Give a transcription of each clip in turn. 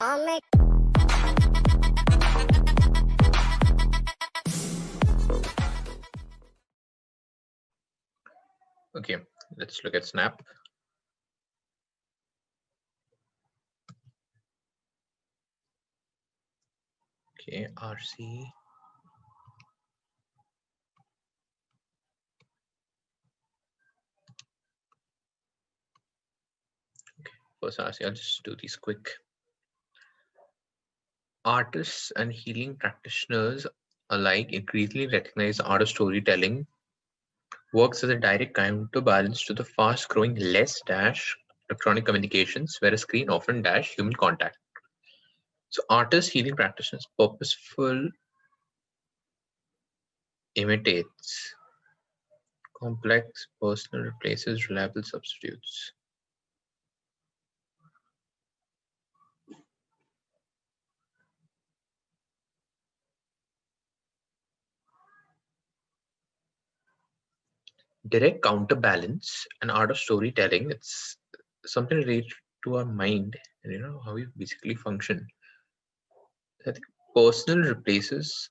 Okay, let's look at Snap. Okay, RC. Okay, first RC, I'll just do these quick. Artists and healing practitioners alike increasingly recognize the art of storytelling works as a direct counterbalance to the fast-growing less electronic communications, where a screen often human contact. So artists, healing practitioners, purposeful imitates complex, personal replaces reliable substitutes. Direct counterbalance, an art of storytelling. It's something related to our mind and how we basically function. I think personal replaces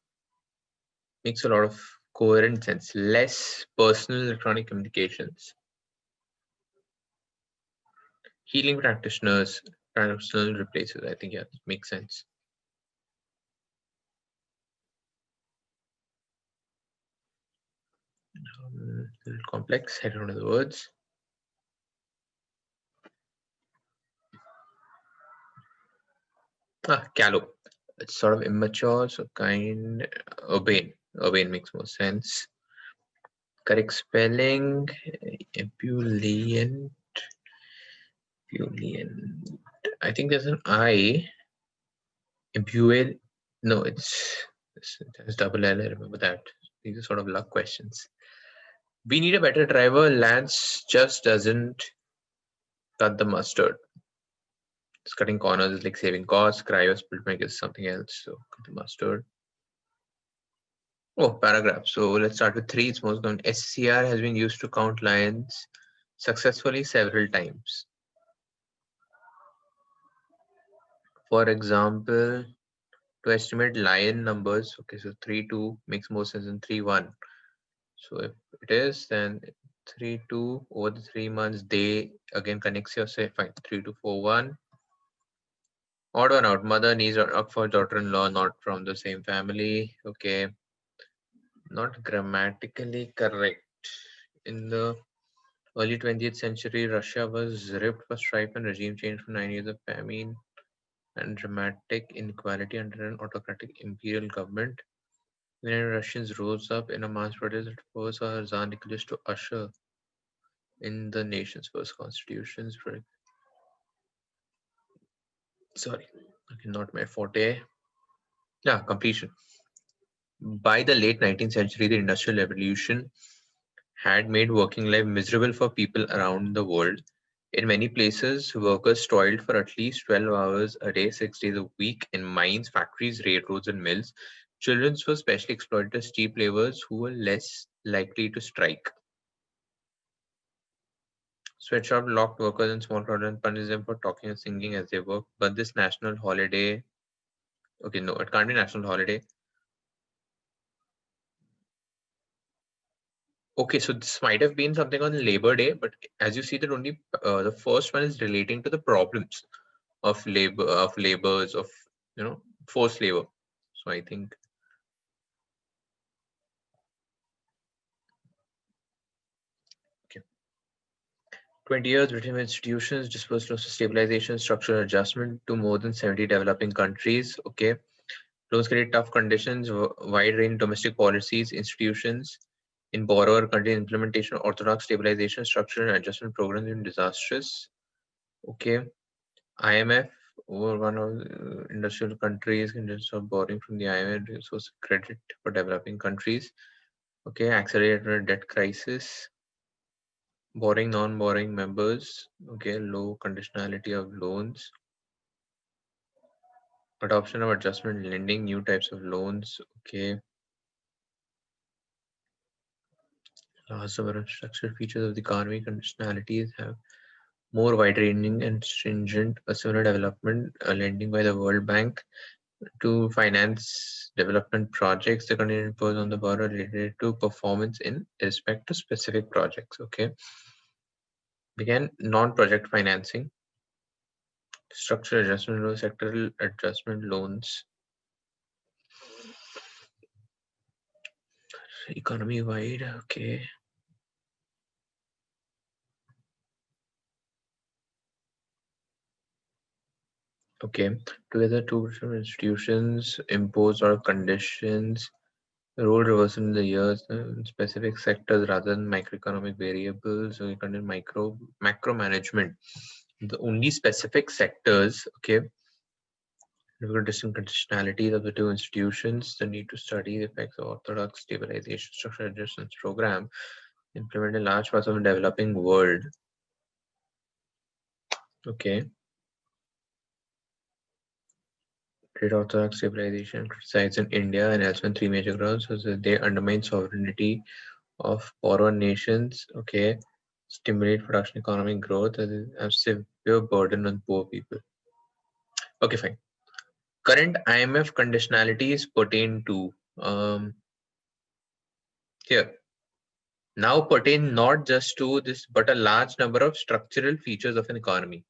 makes a lot of coherent sense. Less personal electronic communications. Healing practitioners, personal replaces. I think, yeah, it makes sense. A little complex, I don't know the words. Callow. It's sort of immature, so kind, urbane. Urbane makes more sense. Correct spelling, ebullient. I think there's an I. Ebullient. No, it's double L. I remember that. These are sort of luck questions. We need a better driver. Lance just doesn't cut the mustard. It's cutting corners is like saving costs. Cryo split make is something else. So cut the mustard. Oh, paragraph. So let's start with 3. It's most common. SCR has been used to count lines successfully several times. For example, to estimate lion numbers, okay, so 3, 2 makes more sense than 3, 1. So if it is, then 3, 2 over the 3 months, they again connects your say fine 3, 2, 4, 1. Odd one out. Mother needs up for daughter-in-law, not from the same family. Okay. Not grammatically correct. In the early 20th century, Russia was ripped for strife and regime change for 9 years of famine and dramatic inequality under an autocratic imperial government. When Russians rose up in a mass protest that forced Tsar Nicholas to usher in the nation's first constitutions. Sorry, okay, not my forte. Yeah, completion. By the late 19th century, the Industrial Revolution had made working life miserable for people around the world. In many places, workers toiled for at least 12 hours a day, 6 days a week in mines, factories, railroads, and mills. Children were specially exploited as cheap laborers who were less likely to strike. Sweatshop locked workers in small crowds and punished them for talking and singing as they worked. But this national holiday, okay, no, it can't be national holiday. Okay, so this might have been something on Labor Day, but as you see that only the first one is relating to the problems of labors, of forced labor. So I think 20 years, British institutions dispersed close to stabilization, structural adjustment to more than 70 developing countries. Okay, loans create tough conditions, wide range domestic policies, institutions in borrower countries, implementation of orthodox stabilization, structural and adjustment programs in disastrous. Okay, IMF over one of the industrial countries in terms of borrowing from the IMF resource credit for developing countries. Okay, accelerated debt crisis. Borrowing non-borrowing members, okay, low conditionality of loans, adoption of adjustment lending, new types of loans, okay. Last of structural features of the economy, conditionalities have more wide-ranging and stringent similar development lending by the World Bank to finance development projects. The condition imposed on the borrower related to performance in respect to specific projects. Okay. Again, non-project financing, structural adjustment loans, sectoral adjustment loans, economy wide. Okay. Okay. Together, two different institutions impose or conditions, role reversal in the years, specific sectors rather than microeconomic variables. So you can do macro management. The only specific sectors. Okay. Different conditionalities of the two institutions, the need to study the effects of orthodox stabilization structural adjustments program implemented in large parts of the developing world. Okay. Great orthodox stabilization criticized in India and elsewhere in three major grounds. So they undermine sovereignty of poorer nations. Okay. Stimulate production economic growth and have severe burden on poor people. Okay, fine. Current IMF conditionalities pertain to here. Now pertain not just to this, but a large number of structural features of an economy.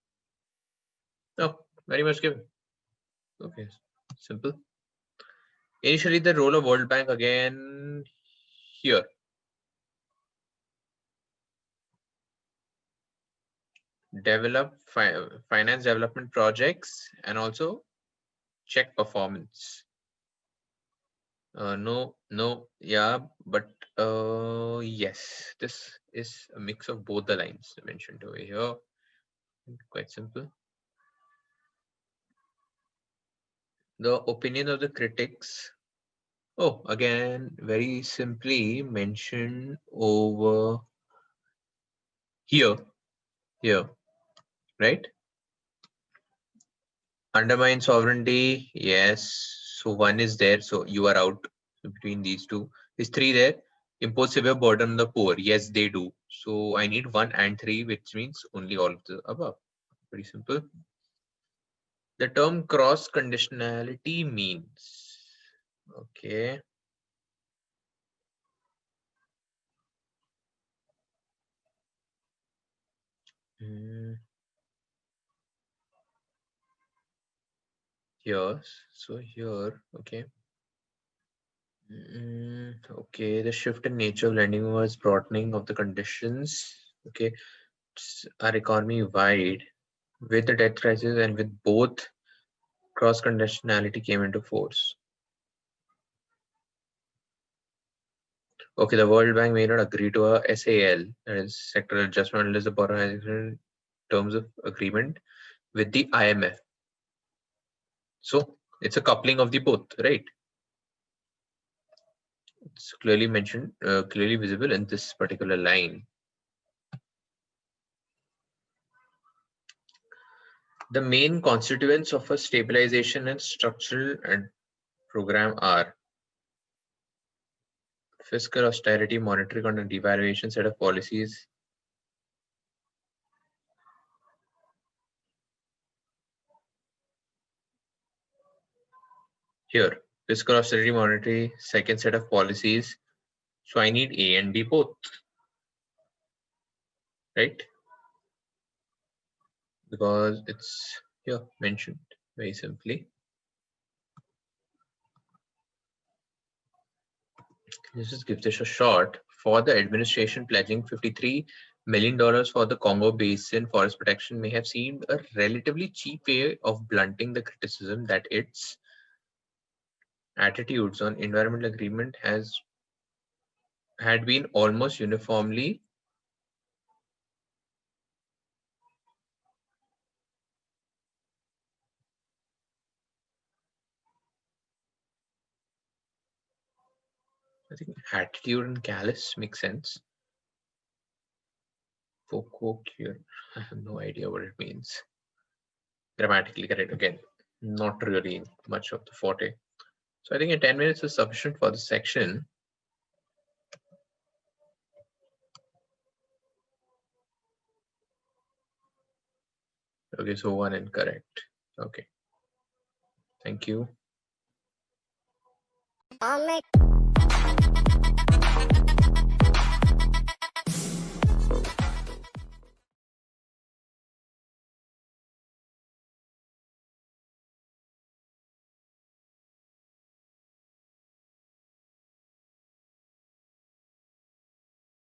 No, very much given. Okay, simple. Initially, the role of World Bank again here. Develop finance development projects and also check performance. No, yeah, but yes, this is a mix of both the lines mentioned over here. Quite simple. The opinion of the critics. Oh, again, very simply mentioned over here, right? Undermine sovereignty, yes. So one is there, so you are out. So between these two, is three there? Impose severe burden on the poor, yes, they do. So I need 1 and 3, which means only all of the above. Pretty simple. The term cross conditionality means, okay. Here, so here, okay. Okay, the shift in nature of lending was broadening of the conditions. Okay, our economy wide with the debt crisis and with both cross conditionality came into force. Okay, the World Bank may not agree to a SAL, that is sectoral adjustment, unless the borrower has terms of agreement with the IMF. So it's a coupling of the both, right? It's clearly mentioned, clearly visible in this particular line. The main constituents of a stabilization and structural and program are fiscal austerity, monetary control, devaluation set of policies. Here, fiscal austerity, monetary, second set of policies. So I need A and B both, right? Because it's here mentioned very simply. Let's just give this a shot. For the administration pledging $53 million for the Congo Basin forest protection may have seemed a relatively cheap way of blunting the criticism that its attitudes on environmental agreement had been almost uniformly I think attitude and callous makes sense. Focus, I have no idea what it means. Grammatically correct again, not really much of the forte. So I think 10 minutes is sufficient for this section. Okay, so one incorrect. Okay. Thank you.